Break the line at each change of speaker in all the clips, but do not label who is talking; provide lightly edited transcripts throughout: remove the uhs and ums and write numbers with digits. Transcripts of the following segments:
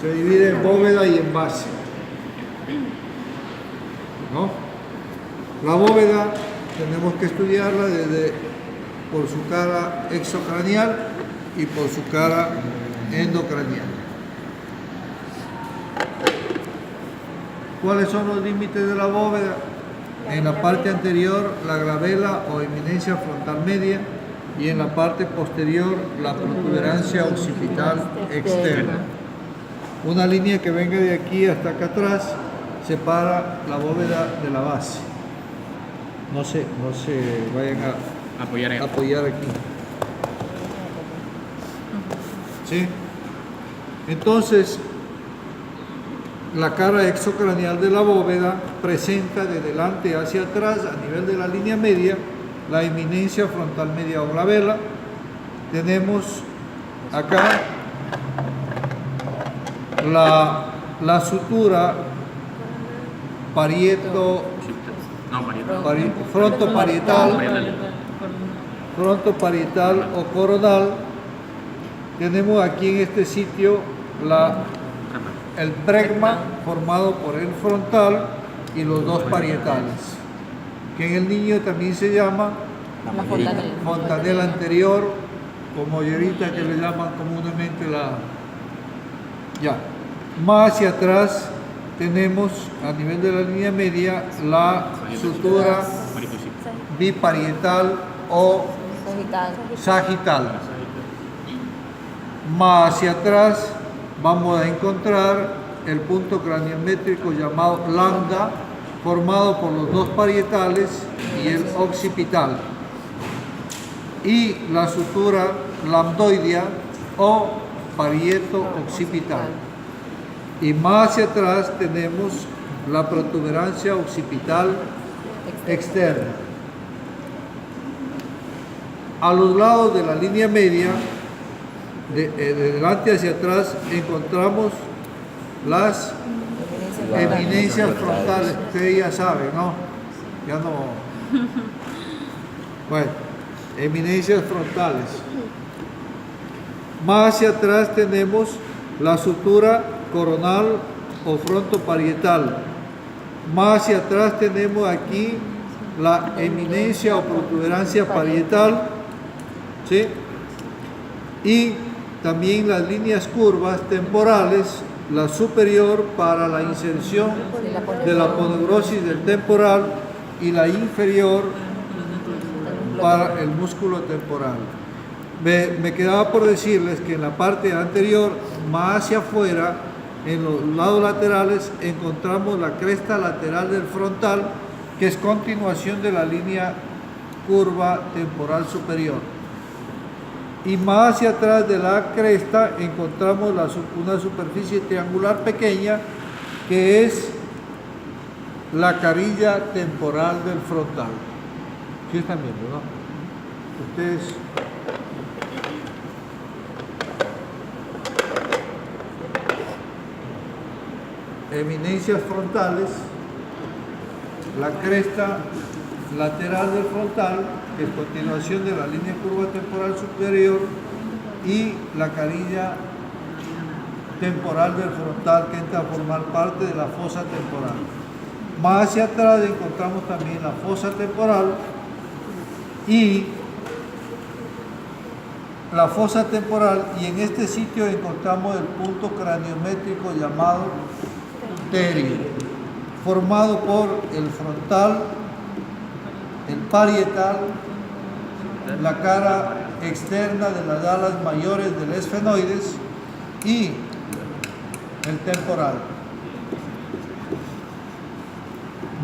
Se divide en bóveda y en base, ¿no? La bóveda tenemos que estudiarla por su cara exocranial y por su cara endocranial. ¿Cuáles son los límites de la bóveda? En la parte anterior, la glabela o eminencia frontal media, y en la parte posterior, la protuberancia occipital externa. Una línea que venga de aquí hasta acá atrás separa la bóveda de la base. No se vayan a apoyar aquí. ¿Sí? Entonces, la cara exocranial de la bóveda presenta de delante hacia atrás, a nivel de la línea media, la eminencia frontal media o glabela. Tenemos acá la sutura frontoparietal o coronal. Tenemos aquí en este sitio el bregma formado por el frontal y los dos parietales, que en el niño también se llama fontanela anterior, o mollevita, que le llaman comúnmente Más hacia atrás tenemos, a nivel de la línea media, la sutura biparietal o sagital. Más hacia atrás vamos a encontrar el punto craniométrico llamado lambda, formado por los dos parietales y el occipital, y la sutura lambdoidea o parieto occipital. Y más hacia atrás tenemos la protuberancia occipital externa. A los lados de la línea media, de delante hacia atrás, encontramos las eminencias frontales. Ustedes ya saben, ¿no? Ya no. Bueno, eminencias frontales. Más hacia atrás tenemos la sutura coronal o frontoparietal. Más hacia atrás tenemos aquí la eminencia o protuberancia parietal, ¿sí? Y también las líneas curvas temporales, la superior para la inserción de la poneurosis del temporal y la inferior para el músculo temporal. Me quedaba por decirles que en la parte anterior, más hacia afuera, en los lados laterales, encontramos la cresta lateral del frontal, que es continuación de la línea curva temporal superior. Y más hacia atrás de la cresta encontramos una superficie triangular pequeña, que es la carilla temporal del frontal. ¿Sí están viendo, no? Ustedes... Eminencias frontales, la cresta lateral del frontal, que es continuación de la línea curva temporal superior, y la carilla temporal del frontal, que entra a formar parte de la fosa temporal. Más hacia atrás encontramos también la fosa temporal, y la fosa temporal, y en este sitio encontramos el punto craniométrico llamado terio, formado por el frontal, el parietal, la cara externa de las alas mayores del esfenoides y el temporal.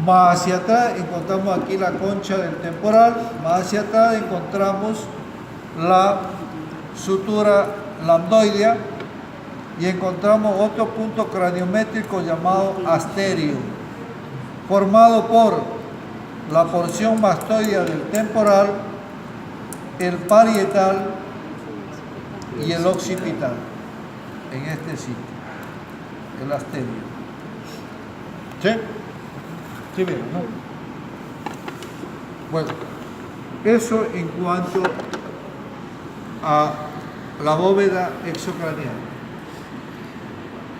Más hacia atrás encontramos aquí la concha del temporal. Más hacia atrás encontramos la sutura lambdoidea y encontramos otro punto craniométrico llamado asterio, formado por la porción mastoidea del temporal, el parietal y el occipital, en este sitio, el asterio. ¿Sí? ¿Sí bien, no? Bueno, eso en cuanto a la bóveda exocranial.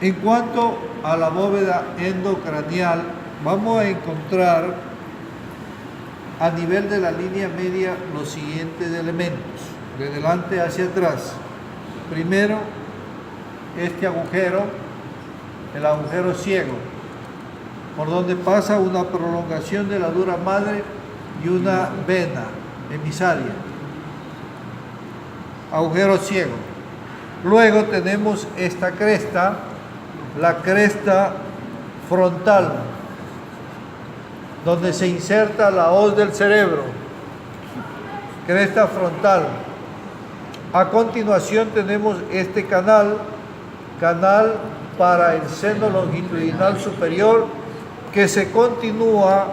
En cuanto a la bóveda endocraneal, vamos a encontrar a nivel de la línea media los siguientes elementos, de delante hacia atrás. Primero, este agujero, el agujero ciego, por donde pasa una prolongación de la dura madre y una vena emisaria. Agujero ciego. Luego tenemos esta cresta, la cresta frontal, donde se inserta la hoz del cerebro, cresta frontal. A continuación tenemos este canal para el seno longitudinal superior, que se continúa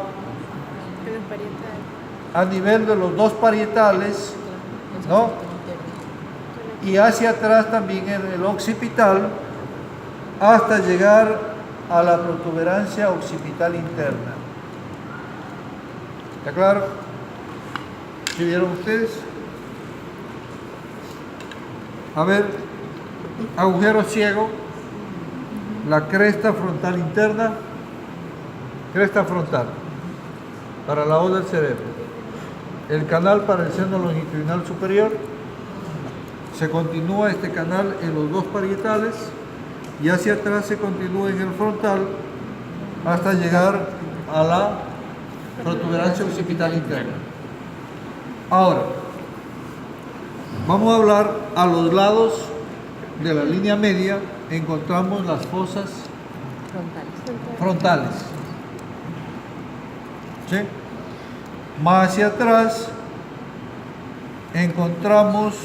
a nivel de los dos parietales, ¿no? Y hacia atrás también en el occipital, hasta llegar a la protuberancia occipital interna. ¿Está claro? ¿Sí vieron ustedes? A ver, agujero ciego, la cresta frontal interna, cresta frontal, para la hoz del cerebro, el canal para el seno longitudinal superior, se continúa este canal en los dos parietales y hacia atrás se continúa en el frontal hasta llegar a la protuberancia occipital interna. Ahora, vamos a hablar a los lados de la línea media, encontramos las fosas frontales. ¿Sí? Más hacia atrás encontramos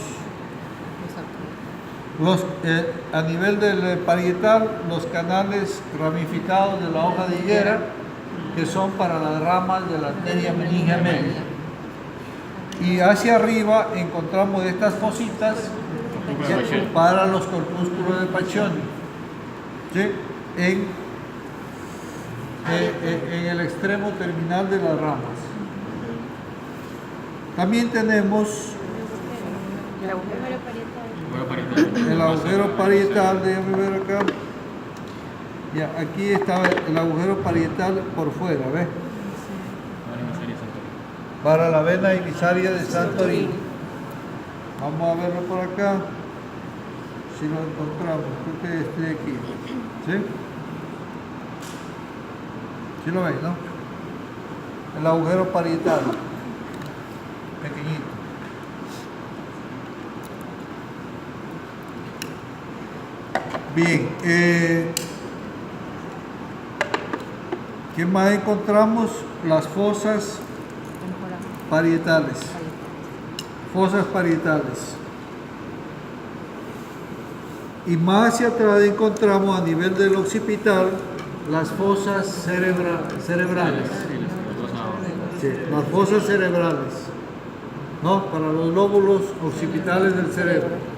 a nivel del parietal los canales ramificados de la hoja de higuera, que son para las ramas de la arteria meningia media. Y hacia arriba encontramos estas fositas para los corpúsculos de Paccioni, ¿sí? en el extremo terminal de las ramas. También tenemos el agujero parietal, déjame ver acá. Ya, aquí está el agujero parietal por fuera, ¿ves? Para la vena emisaria de Santorini. Vamos a verlo por acá, si lo encontramos. Creo que esté aquí. ¿Sí? ¿Sí lo veis, no? El agujero parietal, pequeñito. Bien, ¿qué más encontramos? Las fosas parietales. Fosas parietales. Y más hacia atrás encontramos a nivel del occipital las fosas cerebrales. Sí, las fosas cerebrales, ¿no? Para los lóbulos occipitales del cerebro.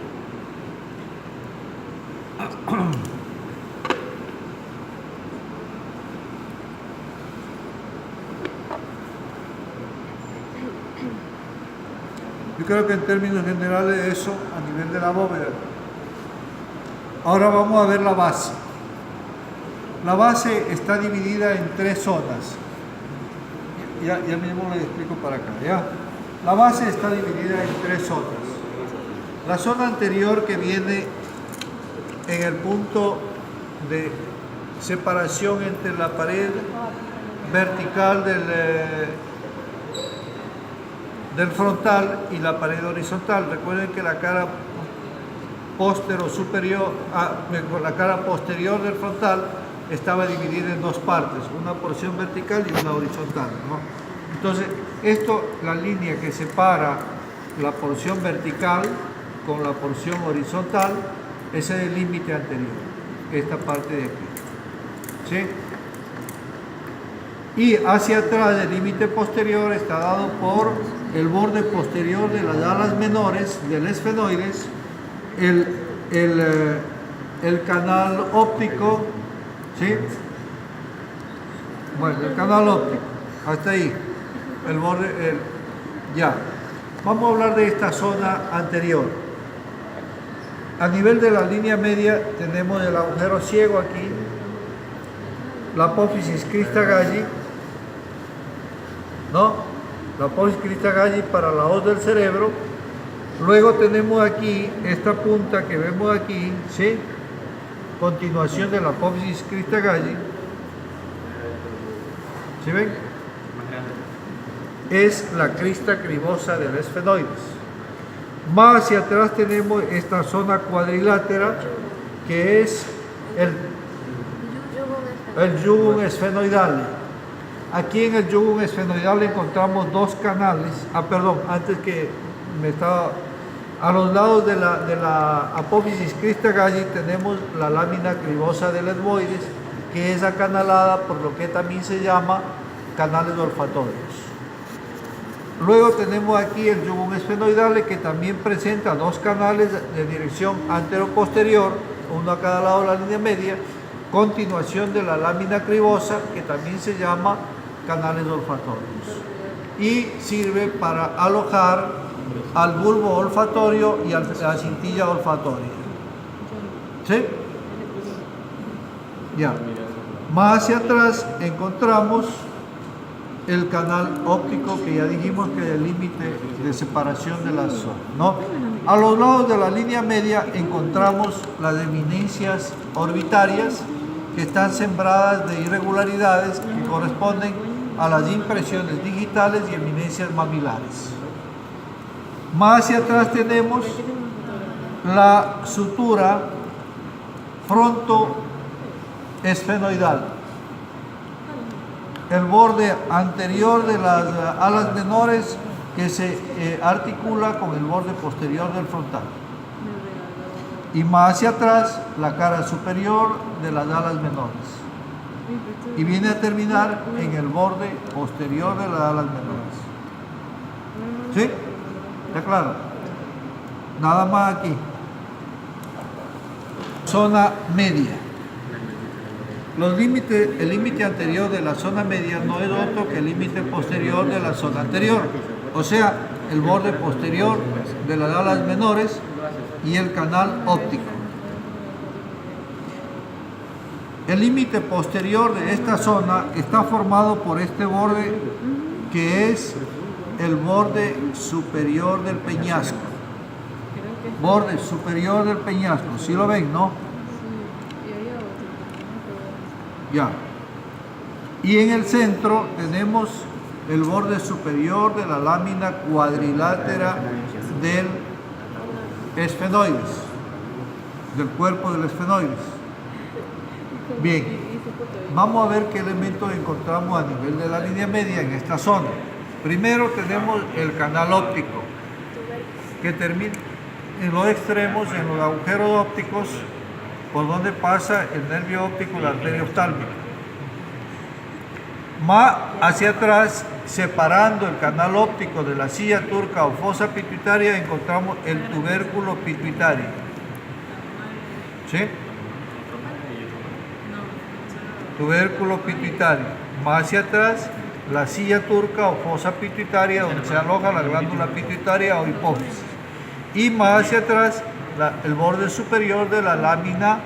Yo creo que en términos generales eso a nivel de la bóveda. Ahora vamos a ver la base. La base está dividida en tres zonas. Ya mismo le explico para acá, ¿ya? La base está dividida en tres zonas. La zona anterior, que viene en el punto de separación entre la pared vertical del frontal y la pared horizontal. Recuerden que la cara la cara posterior del frontal estaba dividida en dos partes, una porción vertical y una horizontal, ¿no? Entonces, la línea que separa la porción vertical con la porción horizontal, ese es el límite anterior, esta parte de aquí, ¿sí? Y hacia atrás del límite posterior está dado por el borde posterior de las alas menores del esfenoides, el canal óptico, ¿sí? Bueno, el canal óptico, hasta ahí, el borde, ya. Vamos a hablar de esta zona anterior. A nivel de la línea media tenemos el agujero ciego aquí, la apófisis crista galli, ¿no? La apófisis crista galli para la hoz del cerebro. Luego tenemos aquí esta punta que vemos aquí, ¿sí? Continuación de la apófisis crista galli. ¿Sí ven? Es la crista cribosa del esfenoides. Más hacia atrás tenemos esta zona cuadrilátera que es el jugum esfenoidal. Aquí en el jugum esfenoidal encontramos dos canales. Antes que me estaba... A los lados de la apófisis crista galli tenemos la lámina cribosa del etmoides, que es acanalada por lo que también se llama canales olfatorios. Luego tenemos aquí el jugum esfenoidal, que también presenta dos canales de dirección antero-posterior, uno a cada lado de la línea media, continuación de la lámina cribosa, que también se llama canales olfatorios, y sirve para alojar al bulbo olfatorio y a la cintilla olfatoria. ¿Sí? Ya. Más hacia atrás encontramos el canal óptico, que ya dijimos que es el límite de separación de las zonas, ¿no? A los lados de la línea media encontramos las eminencias orbitarias, que están sembradas de irregularidades que corresponden a las impresiones digitales y eminencias mamilares. Más hacia atrás tenemos la sutura frontoesfenoidal, el borde anterior de las alas menores que se articula con el borde posterior del frontal. Y más hacia atrás, la cara superior de las alas menores. Y viene a terminar en el borde posterior de las alas menores. ¿Sí? ¿Está claro? Nada más aquí. Zona media. El límite anterior de la zona media no es otro que el límite posterior de la zona anterior. O sea, el borde posterior de las alas menores y el canal óptico. El límite posterior de esta zona está formado por este borde, que es el borde superior del peñasco. Borde superior del peñasco. ¿Sí lo ven, no? Ya. Y en el centro tenemos el borde superior de la lámina cuadrilátera del esfenoides, del cuerpo del esfenoides. Bien, vamos a ver qué elementos encontramos a nivel de la línea media en esta zona. Primero tenemos el canal óptico, que termina en los extremos, en los agujeros ópticos, por donde pasa el nervio óptico y la arteria oftálmica. Más hacia atrás, separando el canal óptico de la silla turca o fosa pituitaria, encontramos el tubérculo pituitario. ¿Sí? Tubérculo pituitario. Más hacia atrás, la silla turca o fosa pituitaria, donde se aloja la glándula pituitaria o hipófisis. Y más hacia atrás, el borde superior de la lámina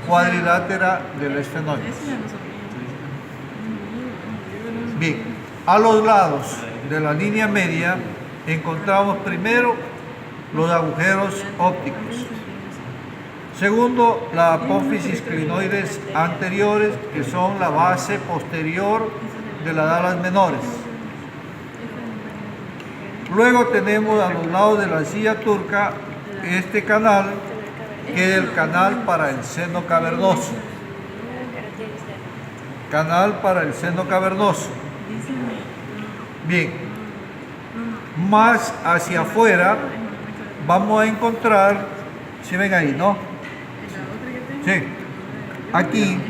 cuadrilátera del esfenoides. Bien, a los lados de la línea media encontramos primero los agujeros ópticos. Segundo, la apófisis clinoides anteriores, que son la base posterior de las alas menores. Luego tenemos a los lados de la silla turca este canal, que es el canal para el seno cavernoso. Canal para el seno cavernoso. Bien, más hacia afuera vamos a encontrar, si ven ahí, ¿no? Sí, aquí,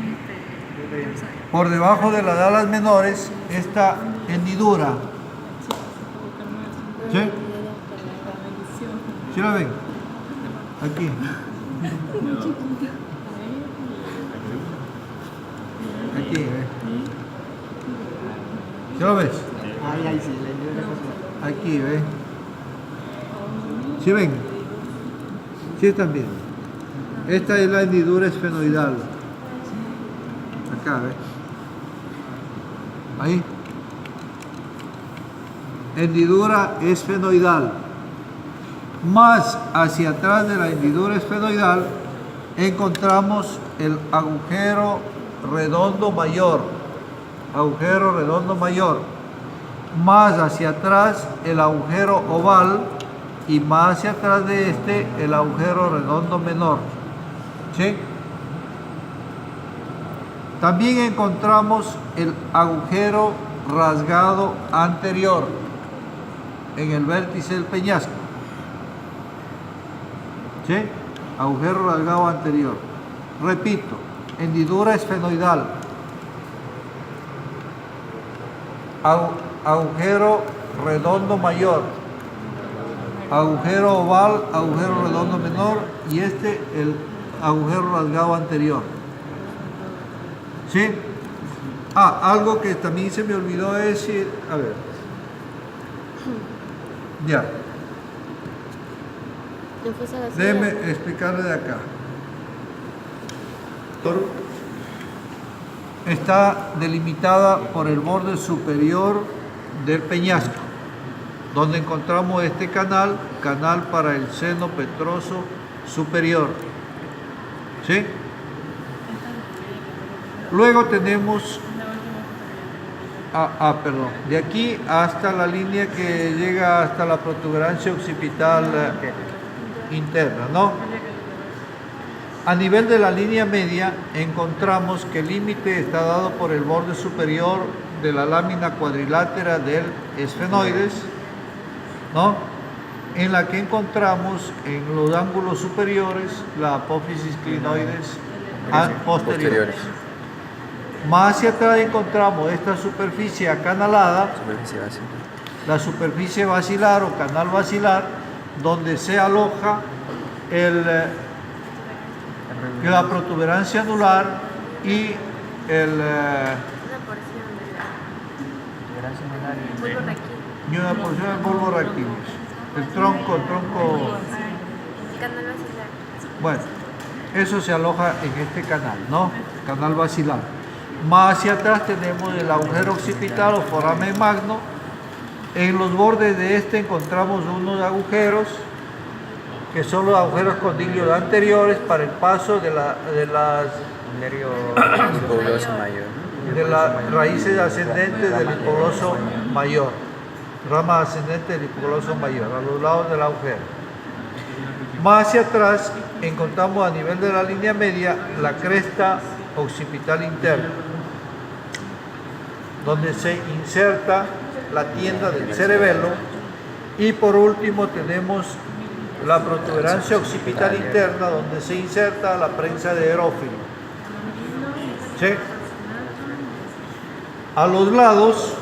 por debajo de las alas menores, esta hendidura. ¿Sí? ¿Sí la ven? Aquí. Aquí, ¿ves? ¿Sí lo ves?
Ahí sí,
Aquí, ¿ves? ¿Sí ven? ¿Sí están viendo? Esta es la hendidura esfenoidal. Acá, ¿ves? Ahí. Hendidura esfenoidal. Más hacia atrás de la hendidura esfenoidal encontramos el agujero redondo mayor. Agujero redondo mayor. Más hacia atrás el agujero oval y más hacia atrás de este el agujero redondo menor. ¿Sí? También encontramos el agujero rasgado anterior en el vértice del peñasco. ¿Sí? Agujero rasgado anterior. Repito, hendidura esfenoidal. Agujero redondo mayor. Agujero oval, agujero redondo menor y este el agujero rasgado anterior. ¿Sí? Algo que también se me olvidó decir, a ver. Ya. Déjeme explicarle de acá. Está delimitada por el borde superior del peñasco, donde encontramos este canal para el seno petroso superior. ¿Sí? Luego tenemos, perdón, de aquí hasta la línea que llega hasta la protuberancia occipital interna, ¿no? A nivel de la línea media encontramos que el límite está dado por el borde superior de la lámina cuadrilátera del esfenoides, ¿no? En la que encontramos en los ángulos superiores la apófisis clinoides posteriores. Más hacia atrás encontramos esta superficie acanalada, la superficie basilar o canal basilar, donde se aloja la protuberancia anular y una porción del bulbo raquídeos. El tronco. Bueno, eso se aloja en este canal, ¿no? Canal basilar. Más hacia atrás tenemos el agujero occipital o foramen magno. En los bordes de este encontramos unos agujeros que son los agujeros condilios anteriores para el paso de las raíces ascendentes del hipoglóso mayor, rama ascendente del hipoglóso mayor, a los lados del agujero. Más hacia atrás encontramos a nivel de la línea media la cresta occipital interna, donde se inserta la tienda del cerebelo, y por último tenemos la protuberancia occipital interna, donde se inserta la prensa de aerófilo. ¿Sí? A los lados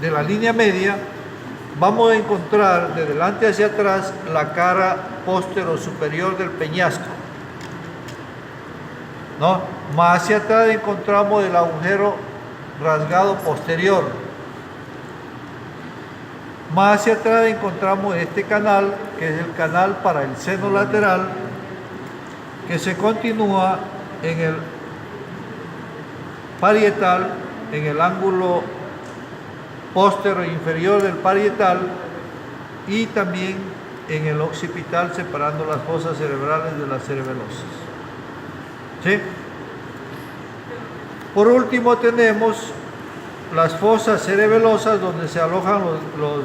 de la línea media vamos a encontrar de delante hacia atrás la cara póstero superior del peñasco, ¿no? Más hacia atrás encontramos el agujero rasgado posterior. Más hacia atrás encontramos este canal, que es el canal para el seno lateral, que se continúa en el parietal, en el ángulo póstero inferior del parietal, y también en el occipital, separando las fosas cerebrales de las cerebelosas. ¿Sí? Por último tenemos las fosas cerebelosas, donde se alojan los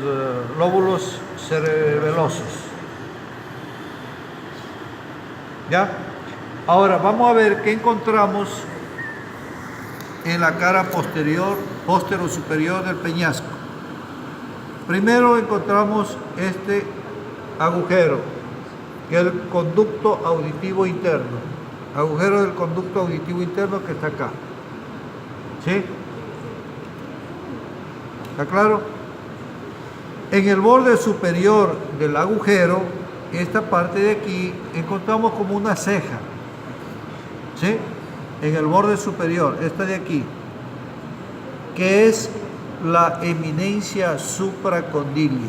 lóbulos cerebelosos. ¿Ya? Ahora vamos a ver qué encontramos en la cara póstero superior del peñasco. Primero encontramos este agujero, que es el conducto auditivo interno. Agujero del conducto auditivo interno que está acá. ¿Sí? ¿Está claro? En el borde superior del agujero, esta parte de aquí, encontramos como una ceja. ¿Sí? En el borde superior, esta de aquí, que es la eminencia supraauditiva.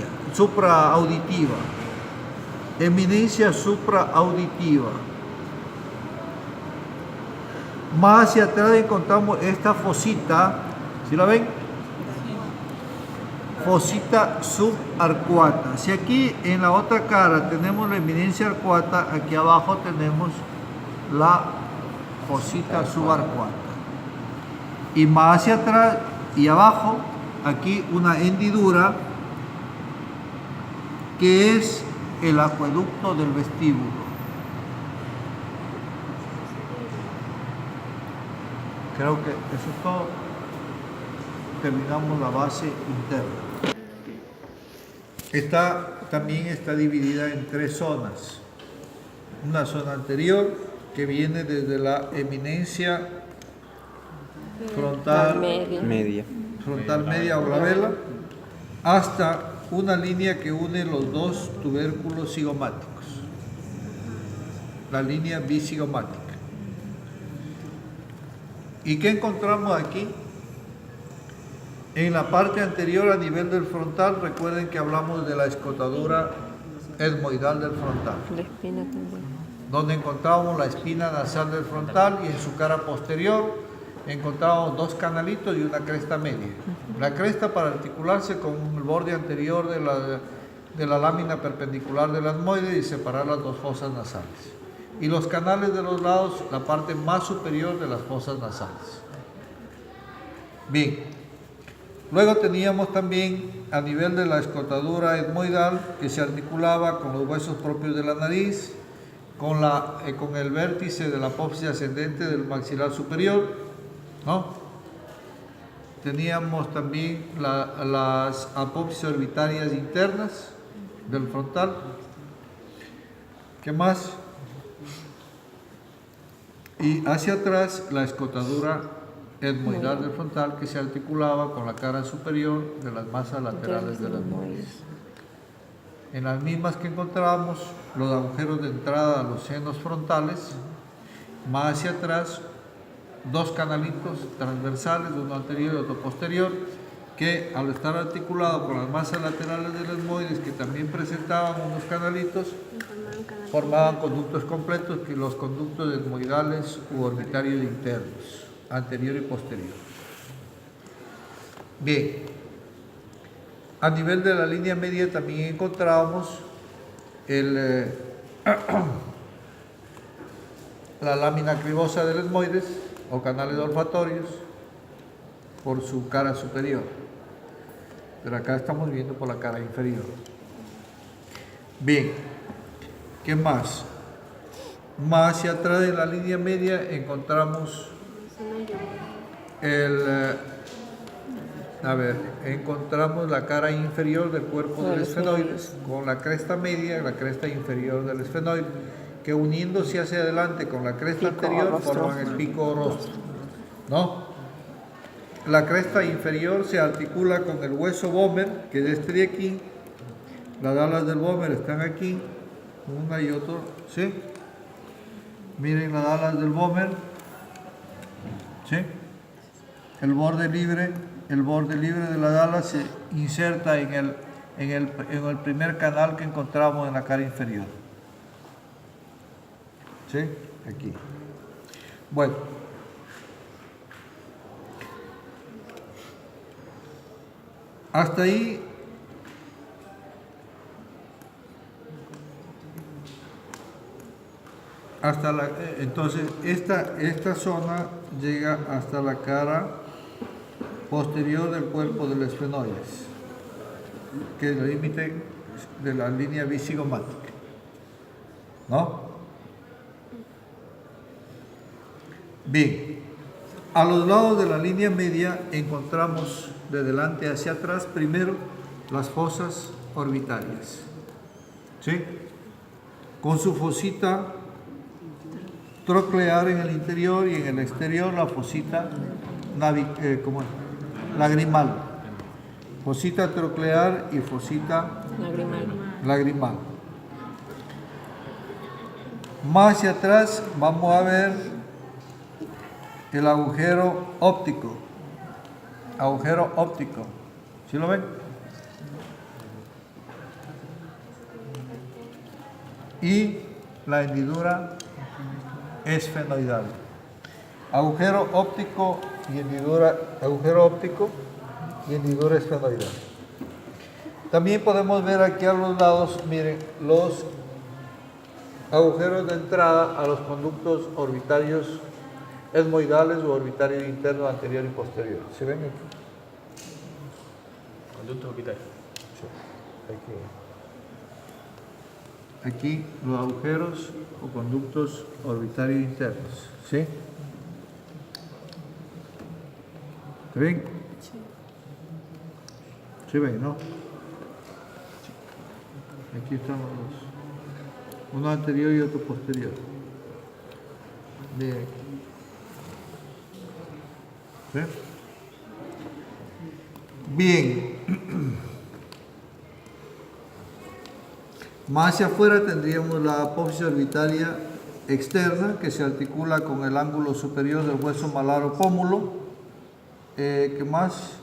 eminencia supraauditiva. Más hacia atrás encontramos esta fosita, ¿sí la ven? Fosita subarcuata. Si aquí en la otra cara tenemos la eminencia arcuata, aquí abajo tenemos la fosita subarcuata. Y más hacia atrás y abajo, aquí una hendidura que es el acueducto del vestíbulo. Creo que eso es todo. Terminamos la base interna. Esta también está dividida en 3 zonas. Una zona anterior que viene desde la eminencia frontal media o glabela hasta una línea que une los 2 tubérculos cigomáticos, la línea bicigomática. ¿Y qué encontramos aquí? En la parte anterior, a nivel del frontal, recuerden que hablamos de la escotadura etmoidal del frontal,
La espina también.
donde encontramos la espina nasal del frontal y en su cara posterior encontramos 2 canalitos y una cresta media. La cresta para articularse con el borde anterior de la lámina perpendicular del etmoide y separar las 2 fosas nasales. Y los canales de los lados, la parte más superior de las fosas nasales. Bien, luego teníamos también a nivel de la escotadura etmoidal que se articulaba con los huesos propios de la nariz, con el vértice de la apófisis ascendente del maxilar superior, ¿no? Teníamos también las apófisis orbitarias internas del frontal. ¿Qué más? Y hacia atrás la escotadura etmoidal del frontal que se articulaba con la cara superior de las masas laterales de las etmoides. En las mismas que encontramos los agujeros de entrada a los senos frontales, más hacia atrás 2 canalitos transversales, uno anterior y otro posterior, que al estar articulado con las masas laterales de las etmoides, que también presentaban unos canalitos, formaban conductos completos, que los conductos etmoidales u orbitarios internos, anterior y posterior. Bien, a nivel de la línea media también encontramos la lámina cribosa de los etmoides o canales olfatorios por su cara superior, pero acá estamos viendo por la cara inferior. Bien, ¿qué más? Más hacia atrás de la línea media encontramos encontramos la cara inferior del cuerpo del esfenoide con la cresta media y la cresta inferior del esfenoide, que uniéndose hacia adelante con la cresta anterior forman el pico o rostro, ¿no? La cresta inferior se articula con el hueso vomer, que es este de aquí. Las alas del vomer están aquí, una y otro, ¿sí? Miren las alas del vomer, ¿sí? El borde libre de las alas se inserta en el primer canal que encontramos en la cara inferior. ¿Sí? Aquí. Bueno. Hasta ahí. Entonces, esta zona llega hasta la cara posterior del cuerpo del esfenoides, que es el límite de la línea bicigomática, ¿no? Bien, a los lados de la línea media encontramos de delante hacia atrás primero las fosas orbitarias, ¿sí? Con su fosita troclear en el interior y en el exterior la fosita lagrimal. Fosita troclear y fosita lagrimal. Más hacia atrás vamos a ver el agujero óptico. Agujero óptico. ¿Sí lo ven? y la hendidura esfenoidal. Agujero óptico y hendidura esfenoidal. También podemos ver aquí a los lados, miren, los agujeros de entrada a los conductos orbitarios etmoidales o orbitarios internos anterior y posterior. ¿Se ven aquí?
Conducto orbitario.
Sí, aquí los agujeros o conductos orbitarios internos. ¿Sí? ¿Se ven?
Sí.
¿Se ven, no? Aquí están los dos. Uno anterior y otro posterior. Bien. ¿Sí? Bien. Más hacia afuera tendríamos la apófisis orbitaria externa que se articula con el ángulo superior del hueso malar o pómulo. ¿Qué más?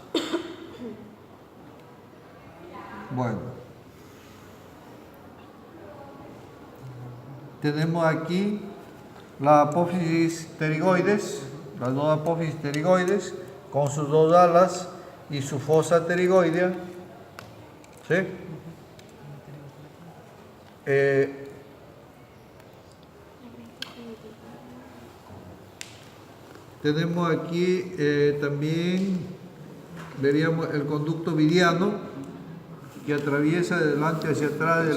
Bueno. Tenemos aquí la apófisis pterigoides, las dos apófisis pterigoides con sus dos alas y su fosa pterigoidea. ¿Sí? Tenemos aquí también, veríamos el conducto viriano que atraviesa de delante hacia atrás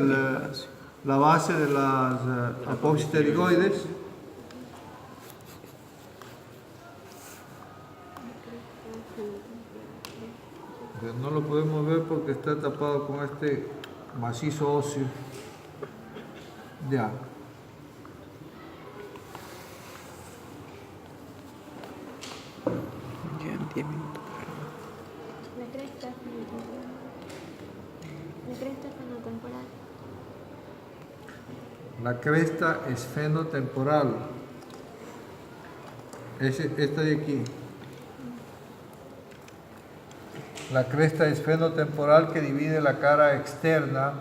la base de las apófisis pterigoides. No lo podemos ver porque está tapado con este macizo óseo. Ya.
Llevan 10 minutos.
La cresta fenotemporal.
La cresta esfenotemporal. Esta de aquí. La cresta esfenotemporal que divide la cara externa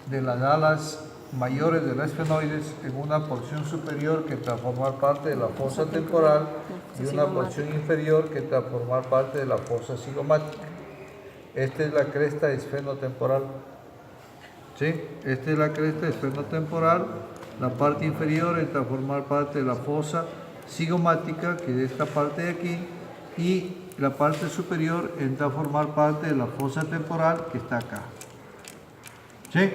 de las alas mayores de la esfenoides en una porción superior que está a formar parte de la fosa temporal y una porción inferior que está a formar parte de la fosa cigomática. Esta es la cresta esfenotemporal. ¿Sí? Esta es la cresta esfenotemporal. La parte inferior está a formar parte de la fosa cigomática, que es esta parte de aquí, y la parte superior entra a formar parte de la fosa temporal que está acá. ¿Sí?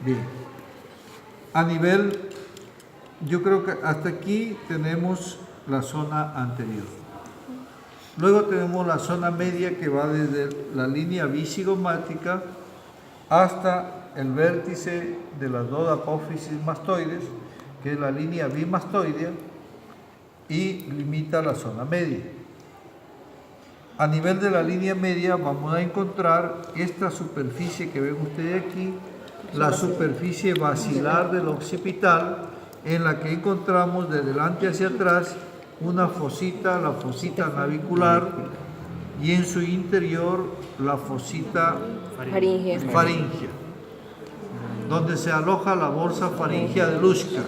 Bien. A nivel, yo creo que hasta aquí tenemos la zona anterior. Luego tenemos la zona media que va desde la línea bicigomática hasta el vértice de las dos apófisis mastoides, que es la línea bimastoidea, y limita la zona media. A nivel de la línea media vamos a encontrar esta superficie que ven ustedes aquí, la superficie basilar del occipital, en la que encontramos de delante hacia atrás una fosita, la fosita navicular, y en su interior la fosita faríngea, donde se aloja la bolsa faríngea de Luschka.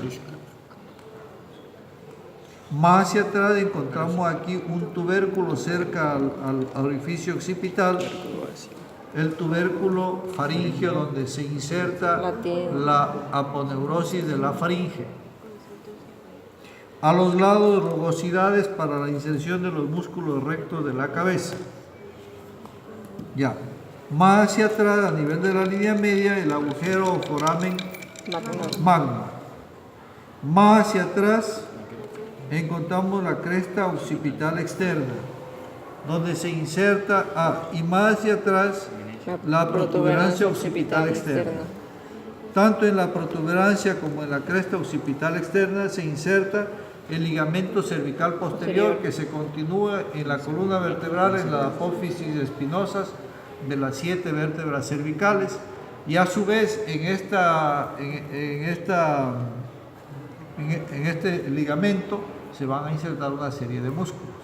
Más hacia atrás encontramos aquí un tubérculo cerca al orificio occipital, el tubérculo faríngeo donde se inserta la aponeurosis de la faringe. A los lados, rugosidades para la inserción de los músculos rectos de la cabeza. Ya. Más hacia atrás, a nivel de la línea media, el agujero o foramen magno. Más hacia atrás, encontramos la cresta occipital externa, donde se inserta, y más hacia atrás, la protuberancia occipital externa. Tanto en la protuberancia como en la cresta occipital externa se inserta el ligamento cervical posterior que se continúa en la columna vertebral en las apófisis espinosas de las 7 vértebras cervicales, y a su vez en este ligamento se van a insertar una serie de músculos.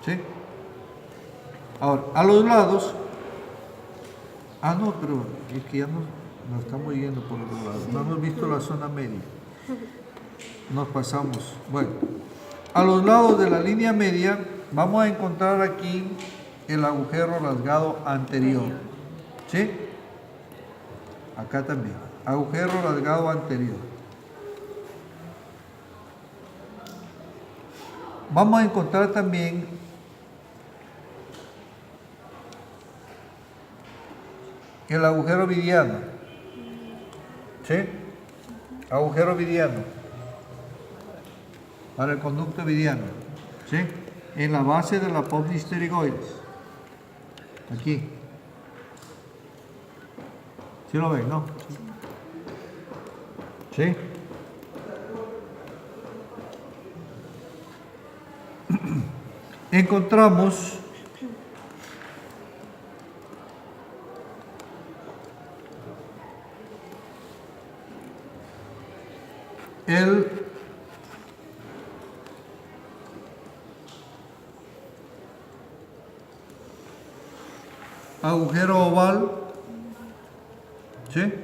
¿Sí? Ahora, a los lados, no, pero es que ya no, Nos estamos yendo por otro lado. No hemos visto la zona media. Nos pasamos. Bueno, a los lados de la línea media vamos a encontrar aquí el agujero rasgado anterior. ¿Sí? Acá también. Agujero rasgado anterior. Vamos a encontrar también el agujero vidiano. ¿Sí? Agujero vidiano. Para el conducto vidiano. ¿Sí? En la base de la apófisis pterigoides. Aquí. ¿Sí lo ven, no? ¿Sí? Encontramos el agujero oval, ¿sí?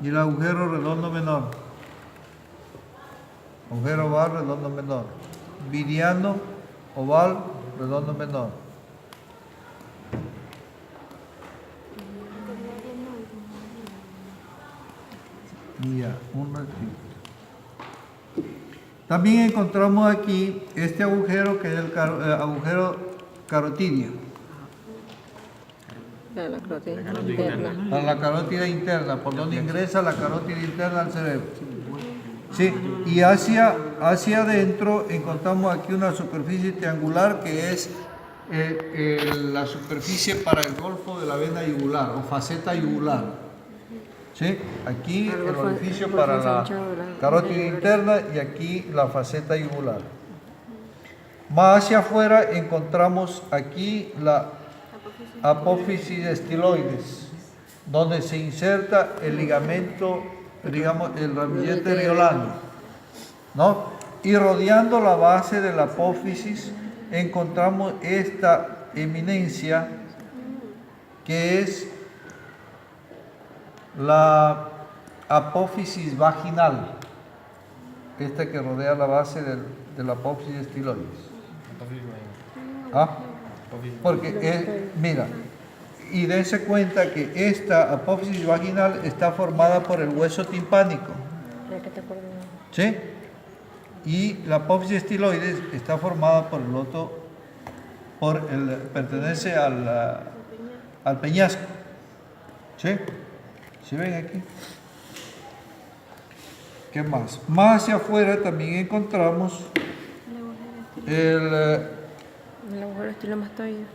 Y el agujero redondo menor. Agujero oval, redondo menor. Vidiano, oval, redondo menor. Ya, un ratito. También encontramos aquí este agujero que es el agujero carotidio.
A la carótida interna.
A la carótida interna, por donde ingresa la carótida interna al cerebro. Sí, y hacia adentro encontramos aquí una superficie triangular que es la superficie para el golfo de la vena yugular o faceta yugular. ¿Sí? Aquí el orificio para la carótida interna y aquí la faceta yugular. Más hacia afuera encontramos aquí la apófisis estiloides, donde se inserta el ligamento, digamos, el ramillete riolano, ¿no? Y rodeando la base de la apófisis encontramos esta eminencia que es la apófisis vaginal, esta que rodea la base de la apófisis estiloides. ¿Ah? Porque, mira, y dense cuenta que esta apófisis vaginal está formada por el hueso timpánico. ¿Sí? Y la apófisis estiloides está formada por el otro, pertenece al peñasco. ¿Sí? ¿Sí ven aquí? ¿Qué más? Más hacia afuera también encontramos el
agujero estilomastoideo.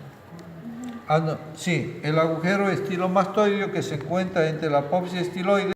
sí, el agujero estilomastoideo que se encuentra entre la apófisis estiloide